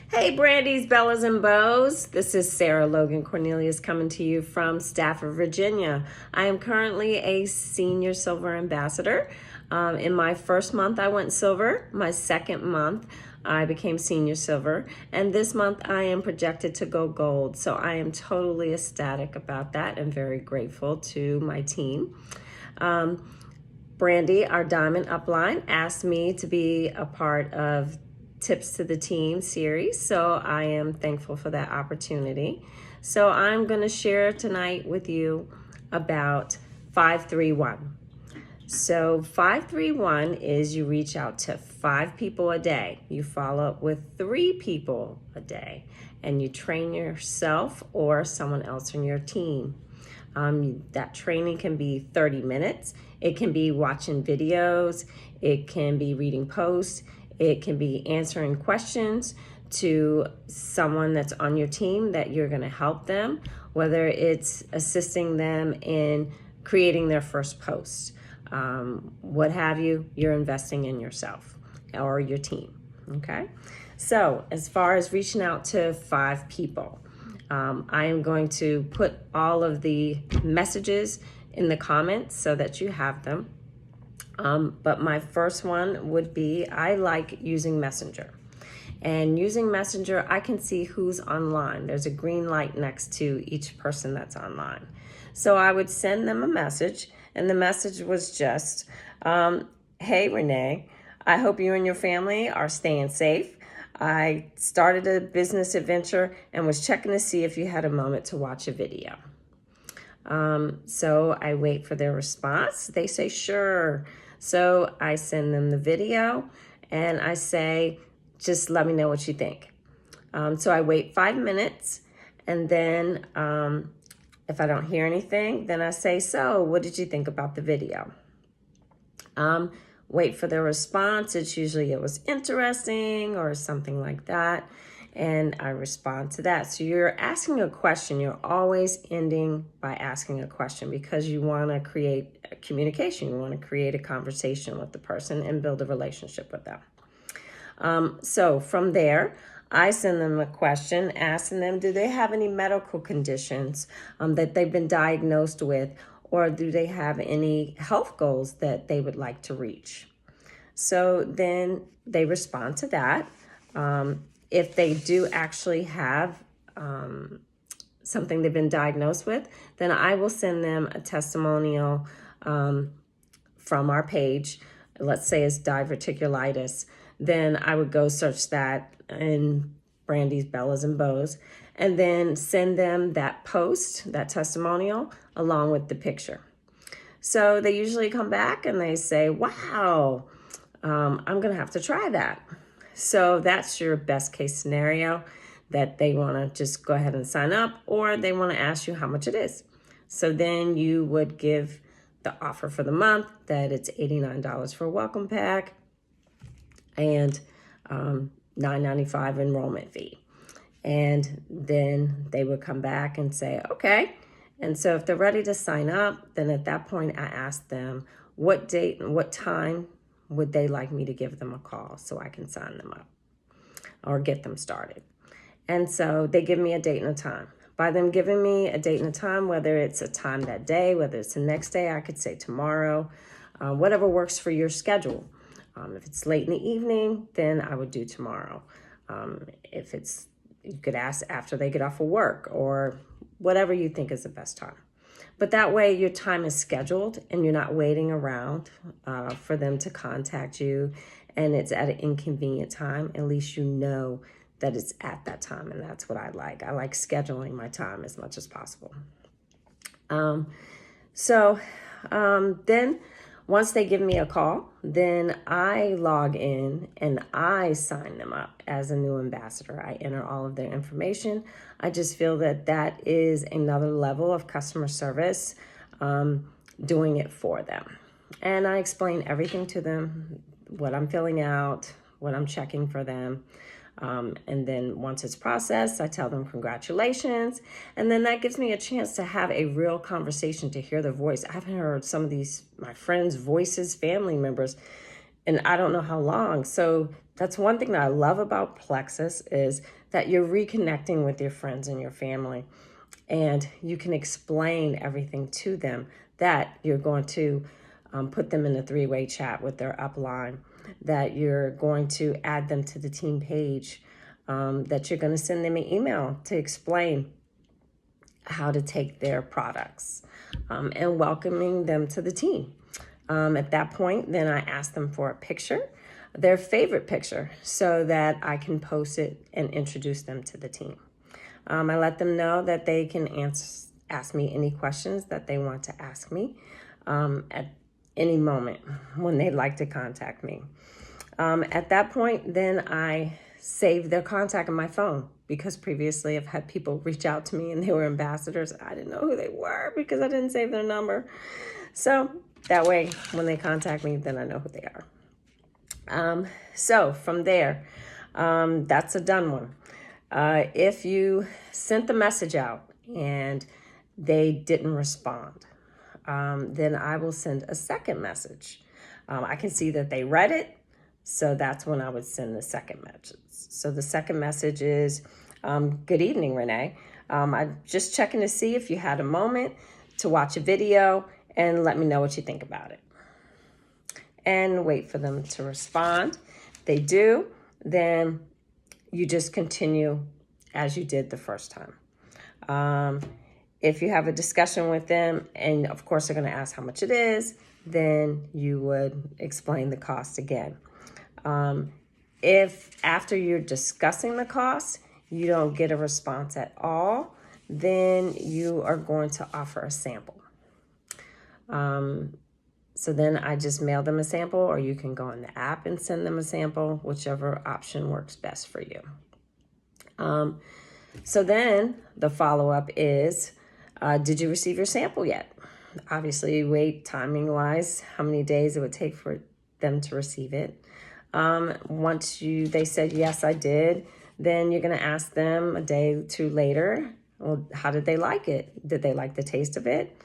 Hey, Brandy's, Bellas, and Bows. This is Sarah Logan-Cornelius coming to you from Stafford, Virginia. I am currently a senior silver ambassador. In my first month, I went silver. My second month, I became senior silver. And this month, I am projected to go gold. So I am totally ecstatic about that and very grateful to my team. Brandy, our Diamond Upline, asked me to be a part of Tips to the Team series, so I am thankful for that opportunity. So I'm going to share tonight with you about 531. So 531 is you reach out to 5 people a day, you follow up with 3 people a day, and you train yourself or someone else on your team. That training can be 30 minutes. It can be watching videos. It can be reading posts. It can be answering questions to someone that's on your team that you're going to help them, whether it's assisting them in creating their first post. What have you, you're investing in yourself or your team, okay? So as far as reaching out to 5 people, I am going to put all of the messages in the comments so that you have them. But my first one would be, I like using Messenger. And using Messenger, I can see who's online. There's a green light next to each person that's online. So I would send them a message, and the message was just, hey, Renee, I hope you and your family are staying safe. I started a business adventure and was checking to see if you had a moment to watch a video. So I wait for their response. They say, sure. So I send them the video and I say, just let me know what you think. So I wait 5 minutes, and then if I don't hear anything, then I say, so what did you think about the video? Wait for their response. It's usually it was interesting or something like that. And I respond to that. So you're asking a question. You're always ending by asking a question because you want to create a communication. You want to create a conversation with the person and build a relationship with them. So from there, I send them a question asking them, do they have any medical conditions that they've been diagnosed with, or do they have any health goals that they would like to reach? So then they respond to that. If they do actually have something they've been diagnosed with, then I will send them a testimonial from our page. Let's say it's diverticulitis. Then I would go search that in Brandy's, Bellas, and Bows, and then send them that post, that testimonial, along with the picture. So they usually come back and they say, wow, I'm going to have to try that. So that's your best case scenario, that they want to just go ahead and sign up, or they want to ask you how much it is. So then you would give the offer for the month that it's $89 for a welcome pack and $9.95 enrollment fee. And then they would come back and say, okay. And so if they're ready to sign up, then at that point I ask them what date and what time would they like me to give them a call so I can sign them up or get them started. And so they give me a date and a time. By them giving me a date and a time, whether it's a time that day, whether it's the next day, I could say tomorrow, whatever works for your schedule. If it's late in the evening, then I would do tomorrow. If it's, you could ask after they get off of work or whatever you think is the best time. But that way your time is scheduled and you're not waiting around for them to contact you, and it's at an inconvenient time. At least you know that it's at that time, and that's what I like. I like scheduling my time as much as possible. Then once they give me a call, then I log in and I sign them up as a new ambassador. I enter all of their information. I just feel that that is another level of customer service, doing it for them. And I explain everything to them, what I'm filling out, what I'm checking for them. And then once it's processed, I tell them congratulations. And then that gives me a chance to have a real conversation, to hear their voice. I haven't heard some of my friends' voices, family members, and I don't know how long. So That's one thing that I love about Plexus is that you're reconnecting with your friends and your family, and you can explain everything to them, that you're going to put them in a three-way chat with their upline, that you're going to add them to the team page, that you're going to send them an email to explain how to take their products, and welcoming them to the team. At that point, then I ask them for a picture, their favorite picture, so that I can post it and introduce them to the team. I let them know that they can ask me any questions that they want to ask me at any moment when they'd like to contact me. At that point, then I save their contact on my phone, because previously I've had people reach out to me and they were ambassadors. I didn't know who they were because I didn't save their number. So that way, when they contact me, then I know who they are. So from there, that's a done one. If you sent the message out and they didn't respond, then I will send a second message. I can see that they read it, so that's when I would send the second message. So the second message is, good evening, Renee. I'm just checking to see if you had a moment to watch a video and let me know what you think about it. And wait for them to respond. If they do, then you just continue as you did the first time. If you have a discussion with them, and of course they're going to ask how much it is, then you would explain the cost again. If after you're discussing the cost, you don't get a response at all, then you are going to offer a sample. So then I just mail them a sample, or you can go on the app and send them a sample, whichever option works best for you. So then the follow-up is, did you receive your sample yet? Obviously, you wait timing-wise, how many days it would take for them to receive it. Once they said, yes, I did, then you're going to ask them a day or two later, well, how did they like it? Did they like the taste of it?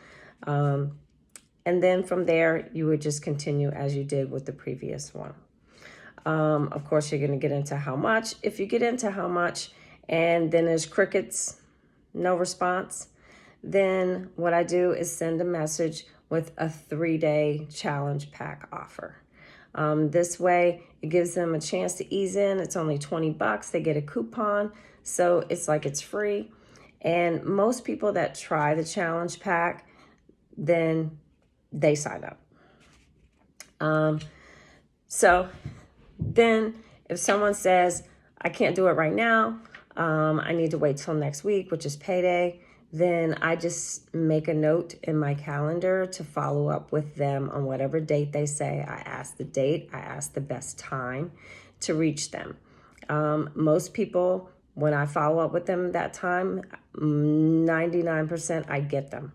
And then from there, you would just continue as you did with the previous one. Of course, you're going to get into how much. If you get into how much and then there's crickets, no response, then what I do is send a message with a 3-day challenge pack offer. This way, it gives them a chance to ease in. It's only $20. They get a coupon, so it's like it's free. And most people that try the challenge pack, then they sign up. So then if someone says, I can't do it right now, I need to wait till next week, which is payday, then I just make a note in my calendar to follow up with them on whatever date they say. I ask the date, I ask the best time to reach them. Most people, when I follow up with them that time, 99% I get them.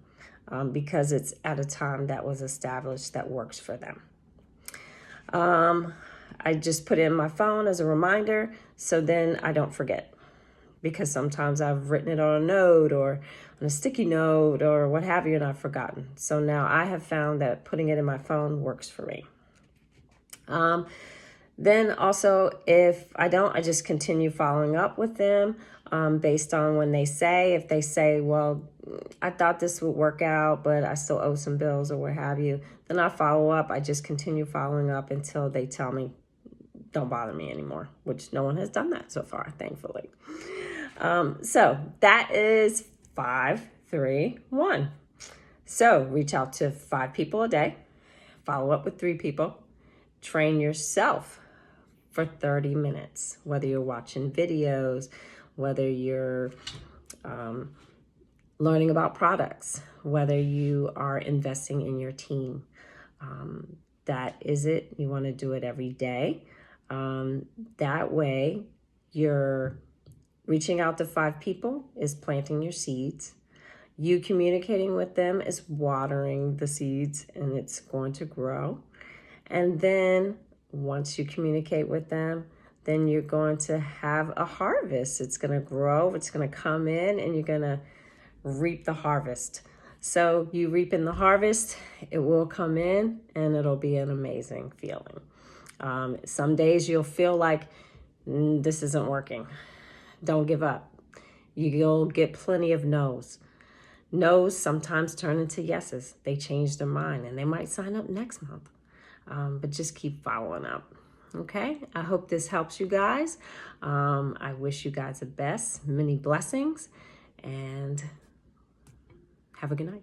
Because it's at a time that was established that works for them. I just put it in my phone as a reminder, so then I don't forget. Because sometimes I've written it on a note or on a sticky note or what have you, and I've forgotten. So now I have found that putting it in my phone works for me. Then also, if I don't, I just continue following up with them based on when they say. If they say, well, I thought this would work out, but I still owe some bills or what have you, then I follow up. I just continue following up until they tell me, don't bother me anymore, which no one has done that so far, thankfully. So that is 5, 3, 1. So reach out to 5 people a day, follow up with 3 people, train yourself for 30 minutes, whether you're watching videos, whether you're learning about products, whether you are investing in your team. That is it. You want to do it every day. That way, you're reaching out to 5 people is planting your seeds. You communicating with them is watering the seeds, and it's going to grow. And then once you communicate with them, then you're going to have a harvest. It's going to grow, it's going to come in, and you're going to reap the harvest. So you reap in the harvest, it will come in, and it'll be an amazing feeling. Some days you'll feel like this isn't working. Don't give up. You'll get plenty of no's. No's sometimes turn into yeses. They change their mind and they might sign up next month. But just keep following up. Okay, I hope this helps you guys. I wish you guys the best, many blessings, and have a good night.